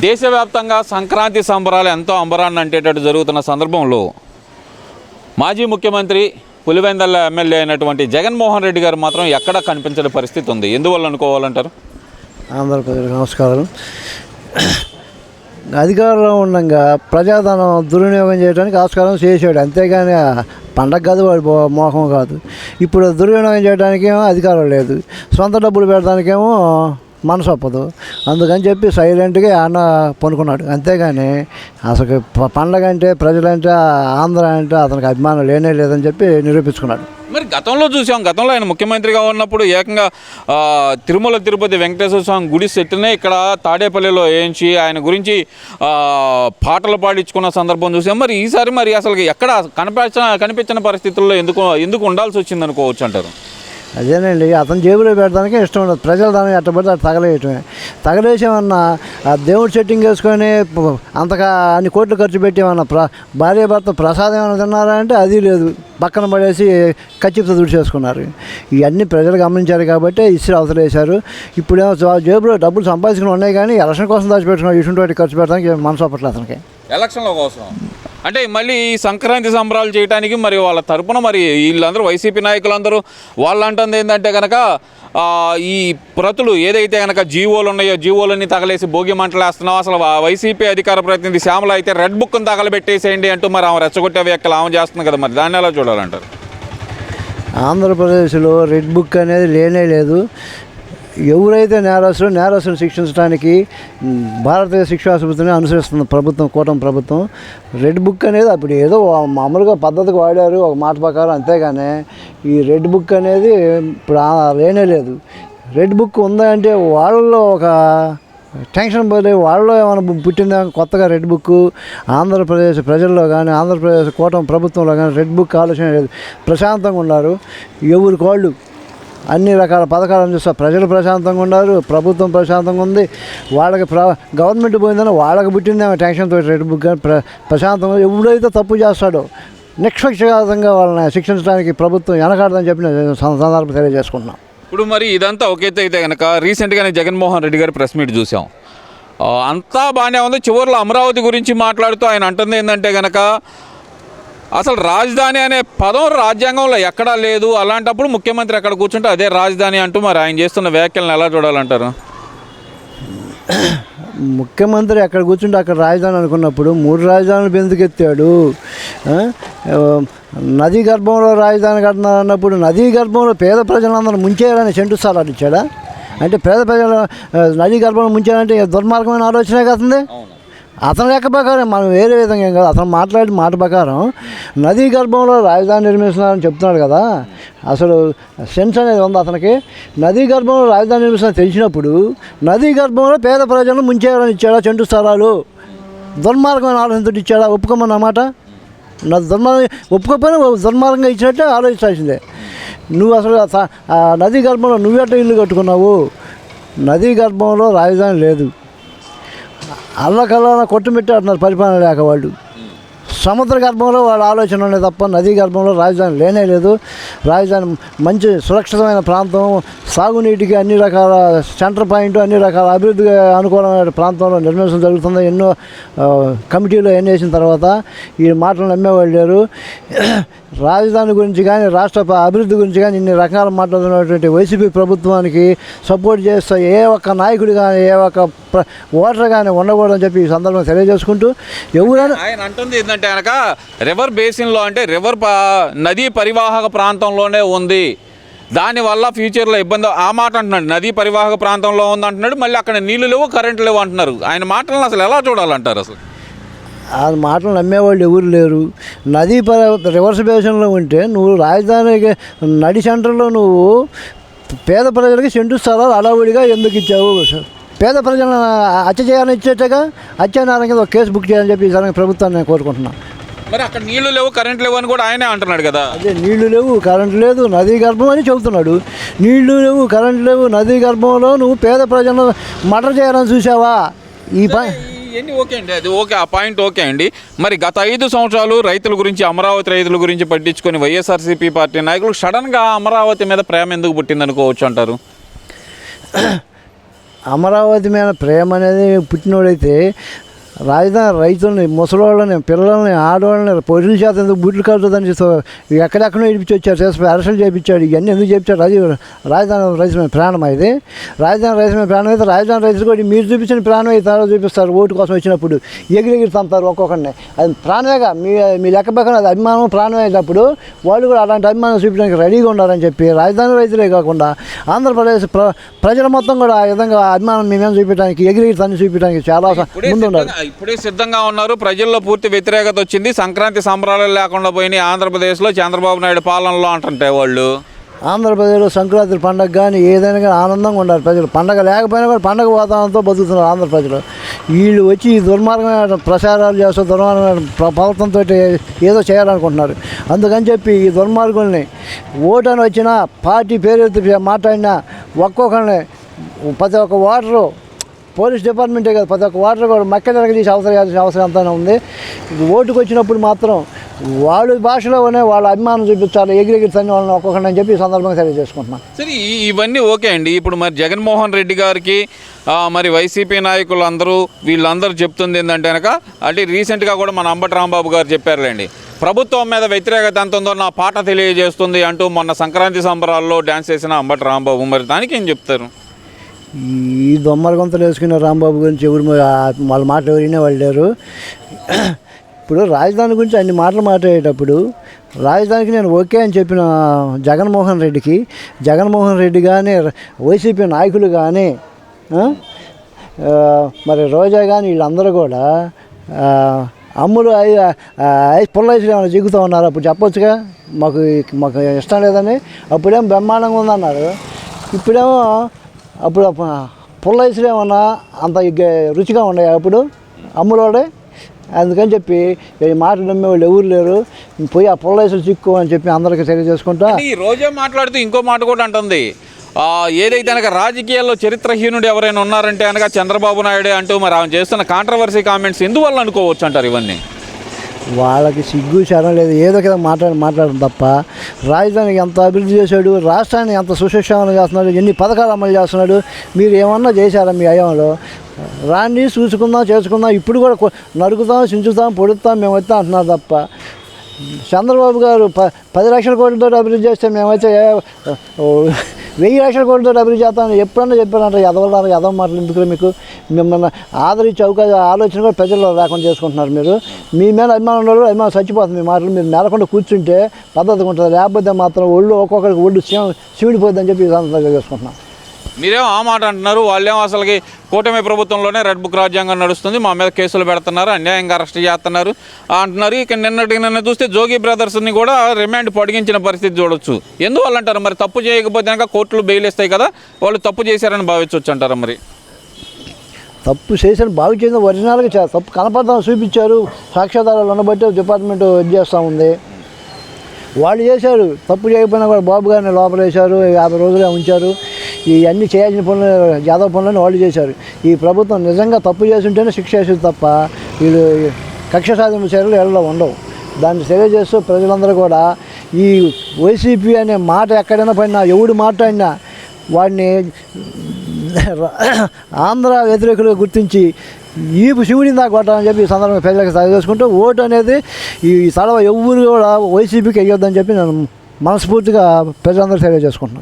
దేశవ్యాప్తంగా సంక్రాంతి సంబరాలు ఎంతో అంబరాన్ని అంటేటట్టు జరుగుతున్న సందర్భంలో మాజీ ముఖ్యమంత్రి పులివెందుల ఎమ్మెల్యే అయినటువంటి జగన్మోహన్ రెడ్డి గారు మాత్రం ఎక్కడా కనిపించని పరిస్థితి ఉంది. ఎందువల్ల అనుకోవాలంటారు? ఆంధ్రప్రదేశ్ నమస్కారం. అధికారంలో ఉండగా ప్రజాధనం దుర్వినియోగం చేయడానికి ఆస్కారం చేసాడు, అంతేగాని పండగ కాదు, వాడి మోహం కాదు. ఇప్పుడు దుర్వినియోగం చేయడానికేమో అధికారం లేదు, సొంత డబ్బులు పెట్టడానికేమో మనసు ఒప్పదు. అందుకని చెప్పి సైలెంట్గా ఆయన పనుకున్నాడు, అంతేగాని అసలు పండగ అంటే ప్రజలంటే ఆంధ్ర అంటే అతనికి అభిమానం లేనే లేదని చెప్పి నిరూపించుకున్నాడు. మరి గతంలో చూసాం, గతంలో ఆయన ముఖ్యమంత్రిగా ఉన్నప్పుడు ఏకంగా తిరుమల తిరుపతి వెంకటేశ్వర స్వామి గుడి సెట్నే ఇక్కడ తాడేపల్లిలో వేయించి ఆయన గురించి పాటలు పాడించుకున్న సందర్భం చూసాం. మరి ఈసారి మరి అసలు ఎక్కడ కనిపించిన పరిస్థితుల్లో ఎందుకు ఉండాల్సి వచ్చింది అనుకోవచ్చు అంటారు? అదేనండి, అతని జేబులో పెట్టడానికి ఇష్టం ఉండదు. ప్రజలు దాన్ని ఎట్టబడితే అటు తగలేయటమే. తగలేసామన్నా దేవుడు సెట్టింగ్ వేసుకొని అంతగా అన్ని కోట్లు ఖర్చు పెట్టేమన్నా భార్య భర్త ప్రసాదం ఏమైనా తిన్నారా అంటే అది లేదు, పక్కన పడేసి కచ్చిప్తో దుడిచేసుకున్నారు. ఇవన్నీ ప్రజలు గమనించారు కాబట్టి ఇస్త్రీ అవతలేశారు. ఇప్పుడేమో జేబులో డబ్బులు సంపాదించుకుని ఉన్నాయి, కానీ ఎలక్షన్ కోసం దాచిపెట్టుకున్నాడు. ఇటువంటి ఖర్చు పెట్టడానికి మనసు అప్పట్లేదు అతనికి. ఎలక్షన్ల కోసం అంటే మళ్ళీ ఈ సంక్రాంతి సంబరాలు చేయడానికి మరి వాళ్ళ తరపున మరి వీళ్ళందరూ వైసీపీ నాయకులందరూ వాళ్ళు అంటుంది ఏంటంటే కనుక ఈ ప్రతులు ఏదైతే కనుక జీవోలు ఉన్నాయో జీవోలన్నీ తగలేసి భోగి మంటలు వేస్తున్నాం, అసలు వైసీపీ అధికార ప్రతినిధి శ్యామల అయితే రెడ్ బుక్ని తగలబెట్టేసేయండి అంటూ మరి ఆమె రెచ్చగొట్టే వ్యాఖ్యలు ఆమె చేస్తుంది కదా, మరి దాన్ని ఎలా చూడాలంటారు? ఆంధ్రప్రదేశ్లో రెడ్ బుక్ అనేది లేనే లేదు. ఎవరైతే నేరస్తులు శిక్షించడానికి భారతీయ శిక్షా స్మృతిని అనుసరిస్తుంది ప్రభుత్వం, కూటమి ప్రభుత్వం. రెడ్ బుక్ అనేది అప్పుడు ఏదో మామూలుగా పద్ధతికి వాడారు ఒక మాట ప్రకారం, అంతేగాని ఈ రెడ్ బుక్ అనేది ఇప్పుడు లేనే లేదు. రెడ్ బుక్ ఉందంటే వాళ్ళలో ఒక టెన్షన్ పోలే, వాళ్ళలో ఏమైనా పుట్టిందా కొత్తగా రెడ్ బుక్? ఆంధ్రప్రదేశ్ ప్రజల్లో కానీ ఆంధ్రప్రదేశ్ కూటమి ప్రభుత్వంలో కానీ రెడ్ బుక్ ఆలోచన లేదు. ప్రశాంతంగా ఉన్నారు, ఎవరికి వాళ్ళు అన్ని రకాల పథకాలను చూస్తే ప్రజలు ప్రశాంతంగా ఉన్నారు, ప్రభుత్వం ప్రశాంతంగా ఉంది. వాళ్ళకి గవర్నమెంట్ పోయిందని వాళ్ళకి పుట్టిందేమో టెన్షన్తో రెడ్ బుక్ ప్రశాంతంగా. ఎవడైతే తప్పు చేస్తాడో నిష్పక్షపాతంగా వాళ్ళని శిక్షించడానికి ప్రభుత్వం వెనకాడదని చెప్పిన సందర్భం తెలియజేసుకుంటున్నాం. ఇప్పుడు మరి ఇదంతా ఒకైతే అయితే కనుక రీసెంట్గానే జగన్మోహన్ రెడ్డి గారి ప్రెస్ మీట్ చూసాం, అంతా బాగానే ఉంది. చివరిలో అమరావతి గురించి మాట్లాడుతూ ఆయన అంటుంది ఏంటంటే కనుక అసలు రాజధాని అనే పదం రాజ్యాంగంలో ఎక్కడా లేదు, అలాంటప్పుడు ముఖ్యమంత్రి అక్కడ కూర్చుంటే అదే రాజధాని అంటూ మరి ఆయన చేస్తున్న వ్యాఖ్యలను ఎలా చూడాలంటారు? ముఖ్యమంత్రి అక్కడ కూర్చుంటే అక్కడ రాజధాని అనుకున్నప్పుడు 3 రాజధానులు ఎందుకు ఎత్తాడు? నదీ గర్భంలో రాజధాని కట్టినారు అన్నప్పుడు నదీ గర్భంలో పేద ప్రజలందరూ ముంచేయాలని శంకుస్థాపన ఇచ్చాడా? అంటే పేద ప్రజలు నదీ గర్భంలో ముంచాలంటే దుర్మార్గమైన ఆలోచనే కదండి. అతని లెక్క ప్రకారం మనం వేరే విధంగా ఏం కాదు, అతను మాట్లాడి మాట ప్రకారం నదీ గర్భంలో రాజధాని నిర్మిస్తున్నారని చెప్తున్నాడు కదా. అసలు సెన్స్ అనేది ఉంది అతనికి. నదీ గర్భంలో రాజధాని నిర్మిస్తున్నారని తెలిసినప్పుడు నదీ గర్భంలో పేద ప్రజలను ముంచేయాలని ఇచ్చాడా? చెంటు స్థలాలు దుర్మార్గమైన ఆలోచనతో ఇచ్చాడా? ఒప్పుకోమన్నమాట. ఒప్పుకోకపోయినా దుర్మార్గంగా ఇచ్చినట్టే ఆలోచించాల్సిందే. నువ్వు అసలు నదీ గర్భంలో నువ్వెట్ట ఇల్లు కట్టుకున్నావు? నదీ గర్భంలో రాజధాని లేదు, అల్లకల్లా కొట్టుమిట్టాడుతున్నారు పరిపాలన లేక. వాళ్ళు సముద్ర గర్భంలో వాళ్ళ ఆలోచన ఉన్నాయి తప్ప నదీ గర్భంలో రాజధాని లేనే లేదు. రాజధాని మంచి సురక్షితమైన ప్రాంతం, సాగునీటికి అన్ని రకాల సెంటర్ పాయింట్, అన్ని రకాల అభివృద్ధికి అనుకూలమైన ప్రాంతంలో నిర్మించడం జరుగుతుంది. ఎన్నో కమిటీలు వేసిన తర్వాత ఈ మాటలు నమ్మేవాళ్ళు లేరు. రాజధాని గురించి కానీ రాష్ట్ర అభివృద్ధి గురించి కానీ ఇన్ని రకాల మాట్లాడుతున్నటువంటి వైసీపీ ప్రభుత్వానికి సపోర్ట్ చేస్తే ఏ ఒక్క నాయకుడు కానీ ఏ ఒక్క ఓటర్ కానీ ఉండకూడదని చెప్పి ఈ సందర్భంగా తెలియజేసుకుంటూ ఎవరైనా ఆయన అంటుంది ఏంటంటే కనుక రివర్ బేసిన్లో అంటే నదీ పరివాహక ప్రాంతంలోనే ఉంది, దానివల్ల ఫ్యూచర్లో ఇబ్బంది ఆ మాట అంటున్నాడు. నదీ పరివాహక ప్రాంతంలో ఉంది అంటున్నాడు, మళ్ళీ అక్కడ నీళ్లు లేవు కరెంటు లేవు అంటున్నారు. ఆయన మాటలను అసలు ఎలా చూడాలంటారు? అసలు ఆ మాటలు నమ్మేవాళ్ళు ఎవరు లేరు. నదీ రివర్స్ బేసిన్లో ఉంటే నువ్వు రాజధానికి నడి సెంటర్లో నువ్వు పేద ప్రజలకి సెంటు స్థలాలు అడావుడిగా ఎందుకు ఇచ్చావు? పేద ప్రజలను హత్య చేయాలని ఇచ్చేట్టుగా హత్యానేరం కింద ఒక కేసు బుక్ చేయాలని చెప్పి ఈసారి ప్రభుత్వాన్ని నేను కోరుకుంటున్నాను. మరి అక్కడ నీళ్లు లేవు కరెంట్ లేవు అని కూడా ఆయనే అంటున్నాడు కదా. అదే నీళ్లు లేవు కరెంటు లేదు నదీ గర్భం అని చెబుతున్నాడు. నీళ్లు లేవు కరెంటు లేవు నదీ గర్భంలో నువ్వు పేద ప్రజలను మర్డర్ చేయాలని చూసావా? ఇవన్నీ ఓకే అండి, అది ఓకే, ఆ పాయింట్ ఓకే అండి. మరి గత 5 సంవత్సరాలు రైతుల గురించి అమరావతి రైతుల గురించి పట్టించుకొని వైఎస్ఆర్సీపీ పార్టీ నాయకులు సడన్గా అమరావతి మీద ప్రేమ ఎందుకు పుట్టింది అనుకోవచ్చు అంటారు? అమరావతి మీద ప్రేమ అనేది పుట్టినోడైతే రాజధాని రైతుల్ని, ముసలోళ్ళని, పిల్లల్ని, ఆడవాళ్ళని పొరుల చేత ఎందుకు బూట్లు కలుతుందని ఎక్కడెక్కడో ఇడిపించి వచ్చారు, చేసి అరెస్టులు చేయించాడు. ఇవన్నీ ఎందుకు చేయించాడు? రాజధాని రైతుల ప్రాణం ఇది. రాజధాని రైతుల ప్రాణం అయితే రాజధాని రైతులు కూడా మీరు చూపించిన ప్రాణం అయితే చూపిస్తారు. ఓటు కోసం వచ్చినప్పుడు ఎగిరెగిరి తంతారు ఒక్కొక్కరిని. అది ప్రాణమేగా, మీ లెక్క ప్రకారం అది అభిమానం ప్రాణం అయినప్పుడు వాళ్ళు కూడా అలాంటి అభిమానం చూపించడానికి రెడీగా ఉండాలని చెప్పి రాజధాని రైతులే కాకుండా ఆంధ్రప్రదేశ్ ప్రజల మొత్తం కూడా ఆ విధంగా అభిమానం మేమేం చూపించడానికి, ఎగిరెగిరి తన్ని చూపించడానికి చాలా ముందు ఉండాలి. ఇప్పుడే సిద్ధంగా ఉన్నారు. ప్రజల్లో పూర్తి వ్యతిరేకత వచ్చింది. సంక్రాంతి సంబరాలు లేకుండా పోయినాయి ఆంధ్రప్రదేశ్లో చంద్రబాబు నాయుడు పాలనలో అంటుంటే వాళ్ళు. ఆంధ్రప్రదేశ్లో సంక్రాంతి పండగ కానీ ఏదైనా కానీ ఆనందంగా ఉండాలి ప్రజలు. పండగ లేకపోయినా కూడా పండగ వాతావరణంతో బతుకుతున్నారు ఆంధ్ర ప్రజలు. వీళ్ళు వచ్చి ఈ దుర్మార్గమైన ప్రచారాలు చేస్తూ దుర్మార్గమైన ప్రభుత్వంతో ఏదో చేయాలనుకుంటున్నారు. అందుకని చెప్పి ఈ దుర్మార్గుల్ని ఓటని వచ్చినా పార్టీ పేరెత్తి మాట్లాడినా ఒక్కొక్కరిని ప్రతి ఒక్క ఓటరు, పోలీస్ డిపార్ట్మెంటే కదా, ప్రతి ఒక్క ఓటర్ కూడా మక్కెదరగ తీసి అవసరం అంతానే ఉంది. ఓటుకు వచ్చినప్పుడు మాత్రం వాళ్ళ భాషలోనే వాళ్ళ అభిమానం చూపించాలి, ఎగిరెగిరి తన్ని వాళ్ళని ఒక్కొక్కరిని అని చెప్పి ఈ సందర్భంగా తెలియజేసుకుంటున్నాను. సరే, ఇవన్నీ ఓకే అండి. ఇప్పుడు మరి జగన్మోహన్ రెడ్డి గారికి మరి వైసీపీ నాయకులు వీళ్ళందరూ చెప్తుంది ఏంటంటే కనుక, అంటే రీసెంట్గా కూడా మన అంబటి రాంబాబు గారు చెప్పారులేండి, ప్రభుత్వం మీద వ్యతిరేకత ఎంత ఉందో నా పాట తెలియజేస్తుంది అంటూ మొన్న సంక్రాంతి సంబరాల్లో డ్యాన్స్ చేసిన అంబటి రాంబాబు. మరి దానికి ఏం చెప్తారు? ఈ దొమ్మరగొంతలు వేసుకున్న రాంబాబు గురించి ఎవరు వాళ్ళ మాటలు ఎవరైనా వాళ్ళు లేరు. ఇప్పుడు రాజధాని గురించి అన్ని మాటలు మాట్లాడేటప్పుడు రాజధానికి నేను ఓకే అని చెప్పిన జగన్మోహన్ రెడ్డి కానీ వైసీపీ నాయకులు కానీ మరి రోజా కానీ వీళ్ళందరూ కూడా అమ్ములు పుల్లైసులు ఏమైనా జిగుతూ ఉన్నారు. అప్పుడు చెప్పొచ్చుగా మాకు ఇష్టం లేదని. అప్పుడేమో బ్రహ్మాండంగా ఉందన్నారు. ఇప్పుడేమో అప్పుడు పుల్లైసులు ఏమన్నా అంత రుచిగా ఉన్నాయి అప్పుడు అమ్ములోడే. అందుకని చెప్పి ఈ మాటలు నమ్మేవాళ్ళు ఎవరు లేరు. పోయి ఆ పుల్లైసులు చిక్కు అని చెప్పి అందరికీ తెలియజేసుకుంటా. ఈ రోజే మాట్లాడుతూ ఇంకో మాట కూడా అంటుంది, ఏదైతే అనక రాజకీయాల్లో చరిత్రహీనుడు ఎవరైనా ఉన్నారంటే అనక చంద్రబాబు నాయుడే అంటూ మరి ఆమె చేస్తున్న కాంట్రవర్సీ కామెంట్స్ ఎందువల్ల అనుకోవచ్చు అంటారు? ఇవన్నీ వాళ్ళకి సిగ్గు శరం లేదు, ఏదో కదా మాట్లాడడం తప్ప. రాజధానికి ఎంత అభివృద్ధి చేశాడు, రాష్ట్రాన్ని ఎంత సుశిక్షణ చేస్తున్నాడు, ఎన్ని పథకాలు అమలు చేస్తున్నాడు, మీరు ఏమన్నా చేశారా మీ హయాంలో? రాండి చూసుకుందాం, చేసుకుందాం. ఇప్పుడు కూడా నరుకుతాం, చించుతాం, పొడుస్తాం, మేము వస్తాం అంటున్నారు తప్ప. చంద్రబాబు గారు 10 లక్షల కోట్లతో అభివృద్ధి చేస్తే మేమైతే 1000 లక్షల కోట్లతో అభివృద్ధి చేస్తామని ఎప్పుడన్నా చెప్పారంటే ఎదవ మాటలు ఎందుకు? మీకు మిమ్మల్ని ఆదరించి ఆలోచన కూడా ప్రజల్లో లేకుండా చేసుకుంటున్నారు. మీరు మీ మీద అభిమానం ఉండదు, అభిమానం చచ్చిపోతుంది. మీ మాటలు మీరు నెలకుండా కూర్చుంటే పద్ధతిగా ఉంటుంది. లేకపోతే మాత్రం ఒక్కొక్కరికి ఒళ్ళు సిమిడిపోద్దని చెప్పి సందర్భంగా చేసుకుంటున్నాం. మీరేమో ఆ మాట అంటున్నారు, వాళ్ళేమో అసలుకి కూటమి ప్రభుత్వంలోనే రెడ్ బుక్ రాజ్యాంగం నడుస్తుంది, మా మీద కేసులు పెడుతున్నారు, అన్యాయంగా అరెస్ట్ చేస్తున్నారు అంటున్నారు. ఇక నిన్న చూస్తే జోగి బ్రదర్స్ని కూడా రిమాండ్ పొడిగించిన పరిస్థితి చూడొచ్చు. ఎందువల్ల అంటారు? మరి తప్పు చేయకపోతే కనుక కోర్టులు బెయిల్ ఇస్తాయి కదా, వాళ్ళు తప్పు చేశారని భావించవచ్చు అంటారా? మరి తప్పు చేసిన బాగు చేసిన ఒరిజినల్గా తప్పు కనపడతాం చూపించారు, సాక్ష్యాధారాలు ఉండబట్టి డిపార్ట్మెంట్ ఇది చేస్తూ ఉంది. వాళ్ళు చేశారు, తప్పు చేయకపోయినా కూడా బాబు గారిని లోపల వేశారు, 50 రోజులే ఉంచారు. ఇవన్నీ చేయాల్సిన పనులు, యాదవ పనులని వాళ్ళు చేశారు. ఈ ప్రభుత్వం నిజంగా తప్పు చేసి ఉంటేనే శిక్ష వేసేది తప్ప వీళ్ళు కక్ష సాధింపు చర్యలు ఎల్లో ఉండవు. దాన్ని తెలియజేస్తూ ప్రజలందరూ కూడా ఈ వైసీపీ అనే మాట ఎక్కడైనా పడినా, ఎవడు మాట్లాడినా వాడిని ఆంధ్ర వ్యతిరేకులుగా గుర్తించి ఈపు శివుడిని దాకా కొట్టాలని చెప్పి ఈ సందర్భంగా ప్రజలకు తెలియజేసుకుంటూ ఓటు అనేది ఈ సలవ ఎవరు కూడా వైసీపీకి వేయొద్దని చెప్పి నేను మనస్ఫూర్తిగా ప్రజలందరూ తెలియజేసుకుంటున్నాను.